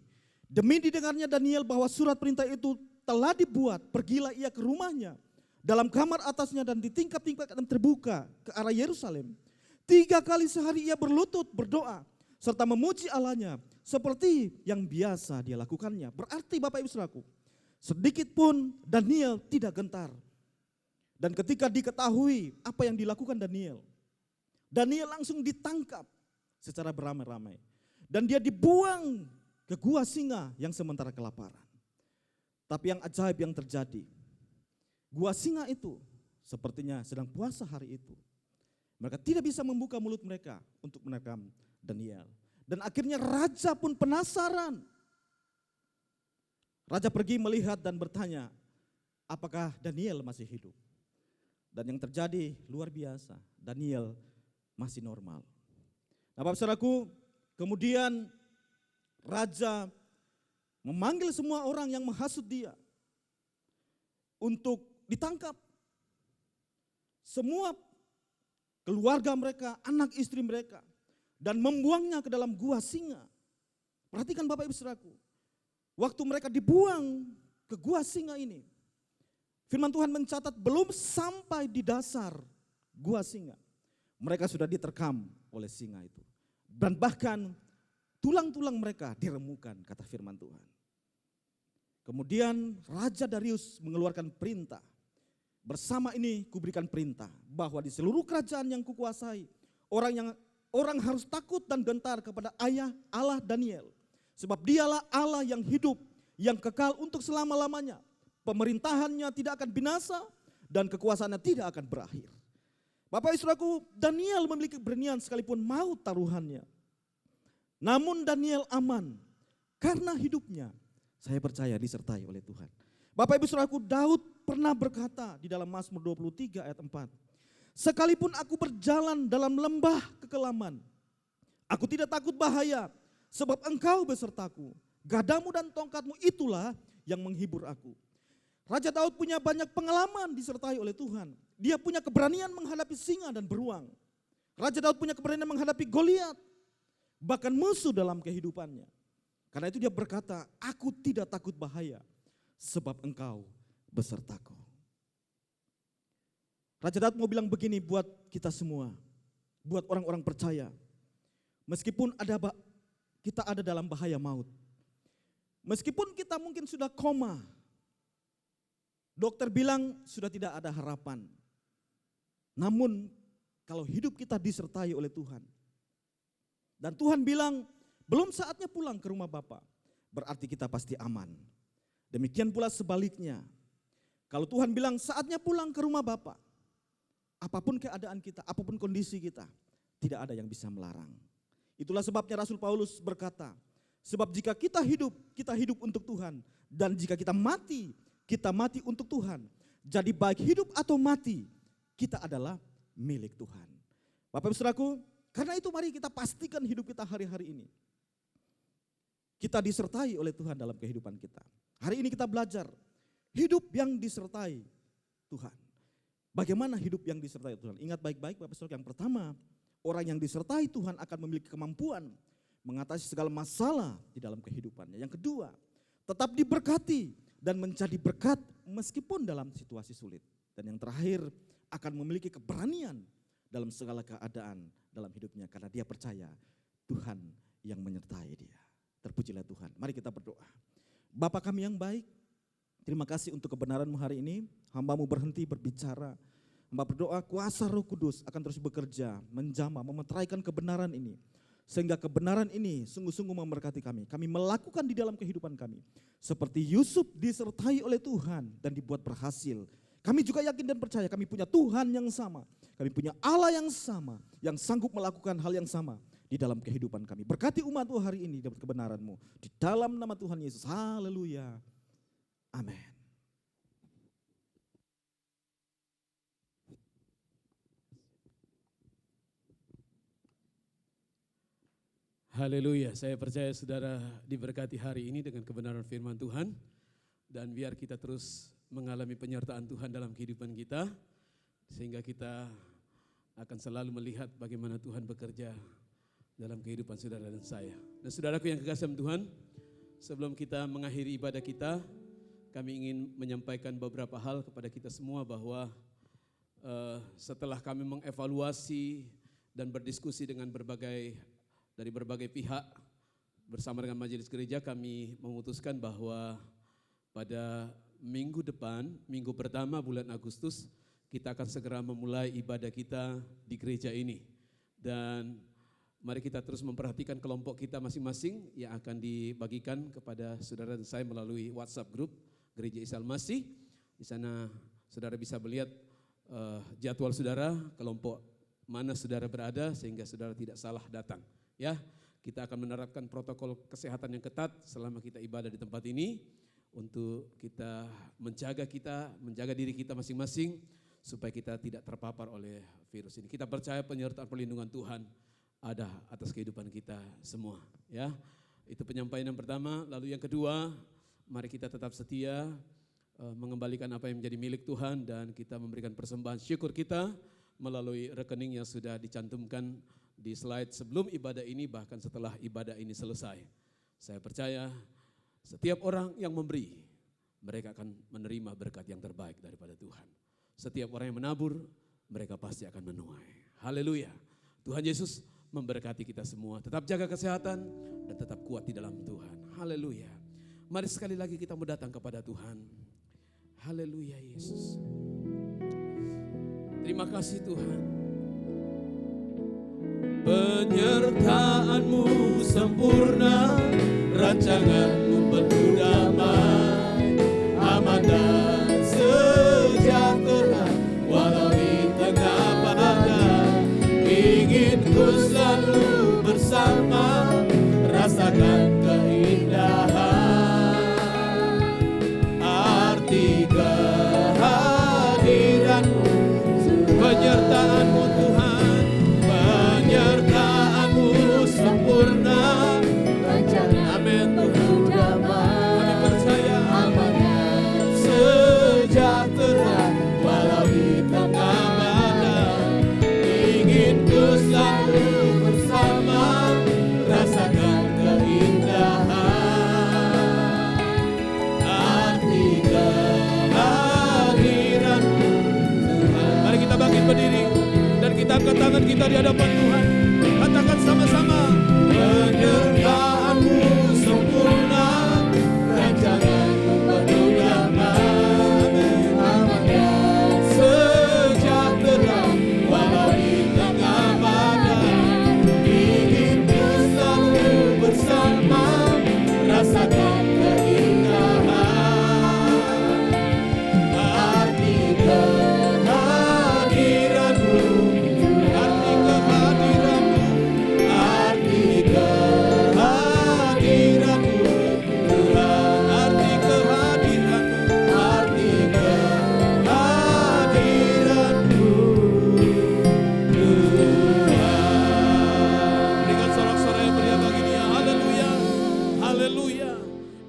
demi didengarnya Daniel bahwa surat perintah itu telah dibuat, pergilah ia ke rumahnya, dalam kamar atasnya dan di tingkap-tingkap yang terbuka ke arah Yerusalem. 3 kali sehari ia berlutut berdoa, serta memuji Allahnya, seperti yang biasa dia lakukannya. Berarti Bapak Ibu Saudaraku, sedikit pun Daniel tidak gentar. Dan ketika diketahui apa yang dilakukan Daniel, Daniel langsung ditangkap secara beramai-ramai. Dan dia dibuang ke gua singa yang sementara kelaparan. Tapi yang ajaib yang terjadi, gua singa itu sepertinya sedang puasa hari itu. Mereka tidak bisa membuka mulut mereka untuk menerkam Daniel. Dan akhirnya raja pun penasaran. Raja pergi melihat dan bertanya, apakah Daniel masih hidup? Dan yang terjadi luar biasa, Daniel masih normal. Nah Bapak Saudaraku, kemudian raja memanggil semua orang yang menghasut dia untuk ditangkap. Semua keluarga mereka, anak istri mereka, dan membuangnya ke dalam gua singa. Perhatikan Bapak Ibu Saudaraku, waktu mereka dibuang ke gua singa ini, firman Tuhan mencatat belum sampai di dasar gua singa, mereka sudah diterkam oleh singa itu. Dan bahkan tulang-tulang mereka diremukan, kata firman Tuhan. Kemudian Raja Darius mengeluarkan perintah. Bersama ini kuberikan perintah bahwa di seluruh kerajaan yang kukuasai, orang harus takut dan gentar kepada ayah Allah Daniel. Sebab dialah Allah yang hidup, yang kekal untuk selama-lamanya. Pemerintahannya tidak akan binasa dan kekuasaannya tidak akan berakhir. Bapak Ibu Saudaraku, Daniel memiliki keberanian sekalipun maut taruhannya. Namun Daniel aman karena hidupnya, saya percaya, disertai oleh Tuhan. Bapak Ibu Saudaraku, Daud pernah berkata di dalam Mazmur 23 ayat 4. Sekalipun aku berjalan dalam lembah kekelaman, aku tidak takut bahaya, sebab engkau besertaku. Gadamu dan tongkatmu itulah yang menghibur aku. Raja Daud punya banyak pengalaman disertai oleh Tuhan. Dia punya keberanian menghadapi singa dan beruang. Raja Daud punya keberanian menghadapi Goliat, bahkan musuh dalam kehidupannya. Karena itu dia berkata, aku tidak takut bahaya, sebab engkau besertaku. Raja Daud mau bilang begini buat kita semua, buat orang-orang percaya. Meskipun kita ada dalam bahaya maut, meskipun kita mungkin sudah koma, dokter bilang sudah tidak ada harapan. Namun kalau hidup kita disertai oleh Tuhan, dan Tuhan bilang belum saatnya pulang ke rumah Bapa, berarti kita pasti aman. Demikian pula sebaliknya, kalau Tuhan bilang saatnya pulang ke rumah Bapa, apapun keadaan kita, apapun kondisi kita, tidak ada yang bisa melarang. Itulah sebabnya Rasul Paulus berkata, sebab jika kita hidup untuk Tuhan, dan jika kita mati untuk Tuhan. Jadi baik hidup atau mati, kita adalah milik Tuhan. Bapak Ibu Saudaraku, karena itu mari kita pastikan hidup kita hari-hari ini, kita disertai oleh Tuhan dalam kehidupan kita. Hari ini kita belajar hidup yang disertai Tuhan. Bagaimana hidup yang disertai Tuhan? Ingat baik-baik Bapak Saudara, yang pertama, orang yang disertai Tuhan akan memiliki kemampuan mengatasi segala masalah di dalam kehidupannya. Yang kedua, tetap diberkati dan menjadi berkat meskipun dalam situasi sulit. Dan yang terakhir, akan memiliki keberanian dalam segala keadaan dalam hidupnya karena dia percaya Tuhan yang menyertai dia. Terpujilah Tuhan. Mari kita berdoa. Bapa kami yang baik, terima kasih untuk kebenaran-Mu hari ini. Hamba-Mu berhenti berbicara. Hamba berdoa kuasa Roh Kudus akan terus bekerja, menjamah, memeteraikan kebenaran ini. Sehingga kebenaran ini sungguh-sungguh memberkati kami. Kami melakukan di dalam kehidupan kami. Seperti Yusuf disertai oleh Tuhan dan dibuat berhasil. Kami juga yakin dan percaya kami punya Tuhan yang sama. Kami punya Allah yang sama, yang sanggup melakukan hal yang sama di dalam kehidupan kami. Berkati umat-Mu hari ini dapat kebenaran-Mu. Di dalam nama Tuhan Yesus. Haleluya. Amin. Haleluya, saya percaya saudara diberkati hari ini dengan kebenaran firman Tuhan. Dan biar kita terus mengalami penyertaan Tuhan dalam kehidupan kita. Sehingga kita akan selalu melihat bagaimana Tuhan bekerja dalam kehidupan saudara dan saya. Dan saudaraku yang kekasih Tuhan, sebelum kita mengakhiri ibadah kita, kami ingin menyampaikan beberapa hal kepada kita semua bahwa setelah kami mengevaluasi dan berdiskusi dengan dari berbagai pihak bersama dengan majelis gereja, kami memutuskan bahwa pada minggu depan, minggu pertama bulan Agustus, kita akan segera memulai ibadah kita di gereja ini. Dan mari kita terus memperhatikan kelompok kita masing-masing yang akan dibagikan kepada saudara dan saya melalui WhatsApp group Gereja Isa Al-Masih. Di sana saudara bisa melihat jadwal saudara, kelompok mana saudara berada sehingga saudara tidak salah datang. Ya, kita akan menerapkan protokol kesehatan yang ketat selama kita ibadah di tempat ini untuk kita menjaga diri kita masing-masing supaya kita tidak terpapar oleh virus ini. Kita percaya penyertaan perlindungan Tuhan ada atas kehidupan kita semua. Ya, itu penyampaian yang pertama. Lalu yang kedua, mari kita tetap setia mengembalikan apa yang menjadi milik Tuhan dan kita memberikan persembahan syukur kita melalui rekening yang sudah dicantumkan di slide sebelum ibadah ini bahkan setelah ibadah ini selesai. Saya percaya setiap orang yang memberi, mereka akan menerima berkat yang terbaik daripada Tuhan. Setiap orang yang menabur, mereka pasti akan menuai. Haleluya. Tuhan Yesus memberkati kita semua. Tetap jaga kesehatan dan tetap kuat di dalam Tuhan. Haleluya. Mari sekali lagi kita mau datang kepada Tuhan. Haleluya Yesus. Terima kasih Tuhan. Penyertaan-Mu sempurna, rancangan-Mu penuh damai, aman dan sejahtera, walau di tengah badai. Ingin ku selalu bersama, rasakan keindahan. Arti kehadiran-Mu, penyertaan-Mu Tuhan, penyertaan-Mu sempurna, amin Tuhan. Kami percaya aman sejahtera, walau di tengah badai. Ingin ku selalu bersama, rasakan keindahan. Arti kehadiran-Mu Tuhan. Mari kita bangkit berdiri dan kita angkat tangan kita di hadapan Tuhan. Katakan sama-sama. Penyertaan-Mu sempurna, rancangan-Mu penuh damai, aman dan sejahtera, walau di tengah badai. Ingin ku selalu bersama, rasakan keindahan. Arti kehadiran-Mu, arti kehadiran-Mu, arti kehadiran-Mu Tuhan, arti kehadiran-Mu, arti kehadiran-Mu Tuhan. Berikan sorak-sorai yang meriah bagi Dia. Haleluya, haleluya.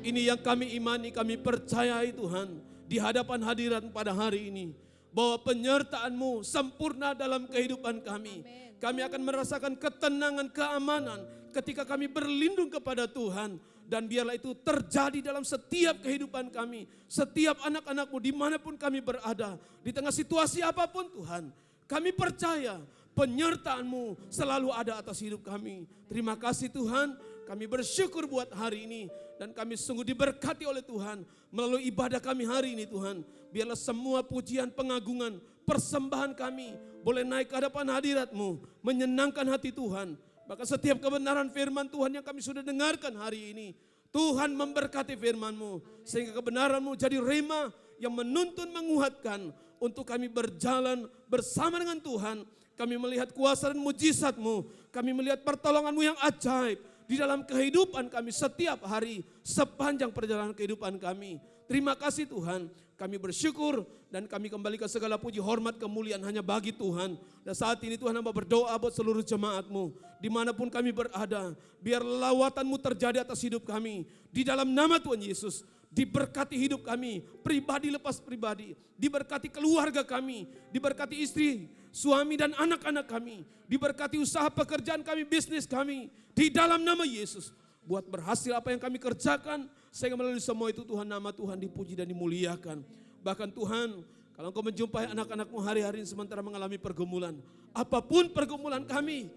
Ini yang kami imani, kami percayai Tuhan di hadapan hadirat pada hari ini, bahwa penyertaan-Mu sempurna dalam kehidupan kami. Kami akan merasakan ketenangan, keamanan ketika kami berlindung kepada Tuhan. Dan biarlah itu terjadi dalam setiap kehidupan kami, setiap anak-anak-Mu dimanapun kami berada, di tengah situasi apapun Tuhan. Kami percaya penyertaan-Mu selalu ada atas hidup kami. Terima kasih Tuhan, kami bersyukur buat hari ini. Dan kami sungguh diberkati oleh Tuhan melalui ibadah kami hari ini Tuhan. Biarlah semua pujian, pengagungan, persembahan kami boleh naik ke hadapan hadirat-Mu, menyenangkan hati Tuhan. Maka setiap kebenaran firman Tuhan yang kami sudah dengarkan hari ini, Tuhan memberkati firman-Mu, sehingga kebenaran-Mu jadi rema yang menuntun, menguatkan untuk kami berjalan bersama dengan Tuhan. Kami melihat kuasa dan mujizat-Mu, kami melihat pertolongan-Mu yang ajaib di dalam kehidupan kami setiap hari sepanjang perjalanan kehidupan kami. Terima kasih Tuhan, kami bersyukur dan kami kembalikan segala puji, hormat, kemuliaan hanya bagi Tuhan. Dan saat ini Tuhan hamba berdoa buat seluruh jemaat-Mu, dimanapun kami berada, biar lawatan-Mu terjadi atas hidup kami. Di dalam nama Tuhan Yesus, diberkati hidup kami, pribadi lepas pribadi, diberkati keluarga kami, diberkati istri, suami dan anak-anak kami, diberkati usaha pekerjaan kami, bisnis kami, di dalam nama Yesus. Buat berhasil apa yang kami kerjakan, sehingga melalui semua itu Tuhan, nama Tuhan dipuji dan dimuliakan. Bahkan Tuhan, kalau Engkau menjumpai anak-anak-Mu hari-hari ini sementara mengalami pergumulan, apapun pergumulan kami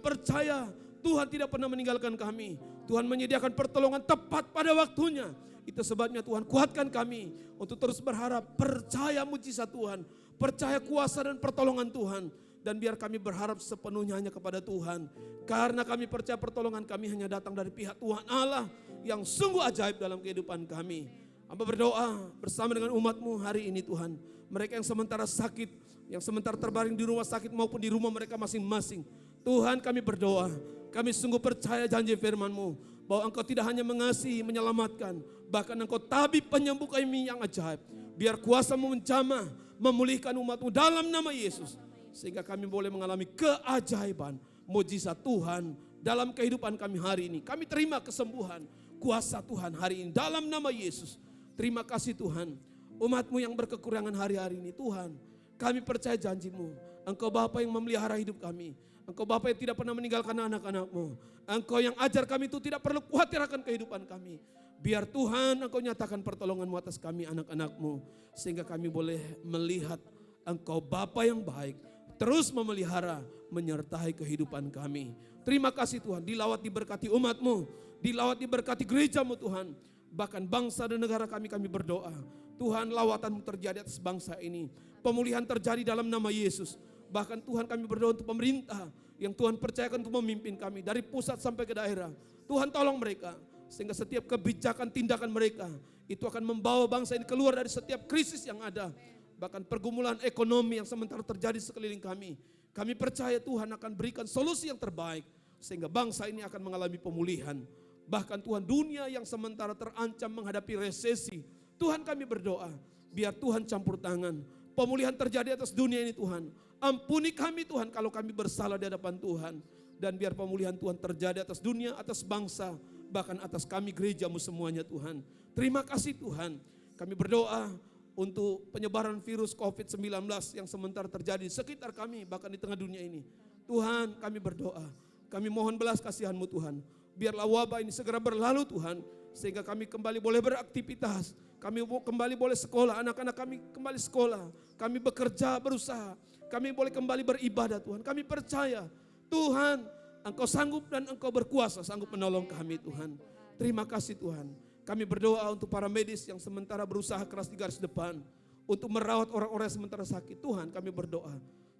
percaya Tuhan tidak pernah meninggalkan kami. Tuhan menyediakan pertolongan tepat pada waktunya. Itu sebabnya Tuhan kuatkan kami untuk terus berharap, percaya mujizat Tuhan, percaya kuasa dan pertolongan Tuhan. Dan biar kami berharap sepenuhnya hanya kepada Tuhan. Karena kami percaya pertolongan kami hanya datang dari pihak Tuhan Allah yang sungguh ajaib dalam kehidupan kami. Hamba berdoa bersama dengan umat-Mu hari ini Tuhan. Mereka yang sementara sakit, yang sementara terbaring di rumah sakit maupun di rumah mereka masing-masing. Tuhan kami berdoa, kami sungguh percaya janji firman-Mu, bahwa Engkau tidak hanya mengasihi, menyelamatkan, bahkan Engkau tabib penyembuh kami yang ajaib. Biar kuasa-Mu menjamah, memulihkan umat-Mu dalam nama Yesus. Sehingga kami boleh mengalami keajaiban, mujizat Tuhan dalam kehidupan kami hari ini. Kami terima kesembuhan, kuasa Tuhan hari ini dalam nama Yesus. Terima kasih Tuhan. umat-Mu yang berkekurangan hari-hari ini. Tuhan, kami percaya janji-Mu. Engkau Bapa yang memelihara hidup kami. Engkau Bapa yang tidak pernah meninggalkan anak-anak-Mu. Engkau yang ajar kami itu tidak perlu khawatir akan kehidupan kami. Biar Tuhan Engkau nyatakan pertolongan-Mu atas kami anak-anak-Mu. Sehingga kami boleh melihat Engkau Bapa yang baik. Terus memelihara, menyertai kehidupan kami. Terima kasih Tuhan, dilawat diberkati umat-Mu. Dilawat diberkati gereja-Mu Tuhan. Bahkan bangsa dan negara kami berdoa. Tuhan, lawatan-Mu terjadi atas bangsa ini. Pemulihan terjadi dalam nama Yesus. Bahkan Tuhan, kami berdoa untuk pemerintah yang Tuhan percayakan untuk memimpin kami dari pusat sampai ke daerah. Tuhan, tolong mereka sehingga setiap kebijakan tindakan mereka itu akan membawa bangsa ini keluar dari setiap krisis yang ada. Bahkan pergumulan ekonomi yang sementara terjadi sekeliling kami. Kami percaya Tuhan akan berikan solusi yang terbaik sehingga bangsa ini akan mengalami pemulihan. Bahkan Tuhan, dunia yang sementara terancam menghadapi resesi, Tuhan, kami berdoa biar Tuhan campur tangan. Pemulihan terjadi atas dunia ini Tuhan. Ampuni kami Tuhan kalau kami bersalah di hadapan Tuhan. Dan biar pemulihan Tuhan terjadi atas dunia, atas bangsa, bahkan atas kami gereja-Mu semuanya Tuhan. Terima kasih Tuhan. Kami berdoa untuk penyebaran virus COVID-19 yang sementara terjadi di sekitar kami, bahkan di tengah dunia ini. Tuhan, kami berdoa. Kami mohon belas kasihan-Mu Tuhan. Biarlah wabah ini segera berlalu Tuhan. Sehingga kami kembali boleh beraktivitas. Kami kembali boleh sekolah, anak-anak kami kembali sekolah. Kami bekerja, berusaha. Kami boleh kembali beribadah Tuhan. Kami percaya Tuhan, Engkau sanggup dan Engkau berkuasa, sanggup menolong kami Tuhan. Terima kasih Tuhan. Kami berdoa untuk para medis yang sementara berusaha keras di garis depan. Untuk merawat orang-orang yang sementara sakit. Tuhan, kami berdoa.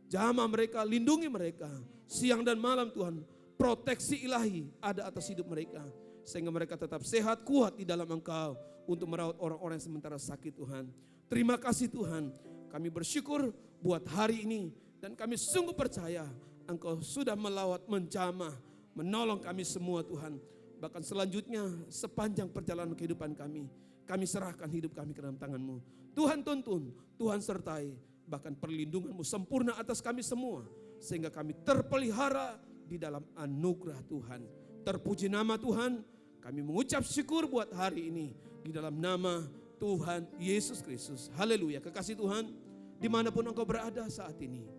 Jamah mereka, lindungi mereka. Siang dan malam Tuhan, proteksi ilahi ada atas hidup mereka. Sehingga mereka tetap sehat, kuat di dalam Engkau. Untuk merawat orang-orang yang sementara sakit Tuhan. Terima kasih Tuhan. Kami bersyukur buat hari ini. Dan kami sungguh percaya Engkau sudah melawat, menjamah, menolong kami semua Tuhan. Bahkan selanjutnya sepanjang perjalanan kehidupan kami serahkan hidup kami ke dalam tangan-Mu. Tuhan tuntun, Tuhan sertai. Bahkan perlindungan-Mu sempurna atas kami semua. Sehingga kami terpelihara di dalam anugerah Tuhan. Terpuji nama Tuhan. Kami mengucap syukur buat hari ini. Di dalam nama Tuhan Yesus Kristus. Haleluya. Kekasih Tuhan, dimanapun engkau berada saat ini,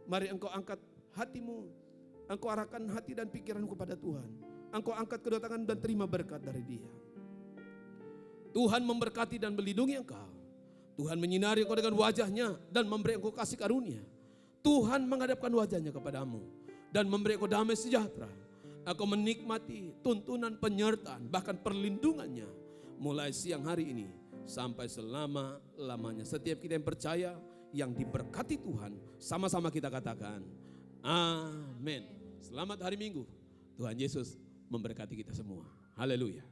mari engkau angkat hatimu. Engkau arahkan hati dan pikiranmu kepada Tuhan. Engkau angkat kedua tangan dan terima berkat dari Dia. Tuhan memberkati dan melindungi engkau. Tuhan menyinari engkau dengan wajahnya dan memberi engkau kasih karunia. Tuhan menghadapkan wajahnya kepadamu dan memberi engkau damai sejahtera. Engkau menikmati tuntunan penyertaan bahkan perlindungannya mulai siang hari ini sampai selama-lamanya. Setiap kita yang percaya, yang diberkati Tuhan, sama-sama kita katakan amin. Selamat hari Minggu. Tuhan Yesus memberkati kita semua. Haleluya.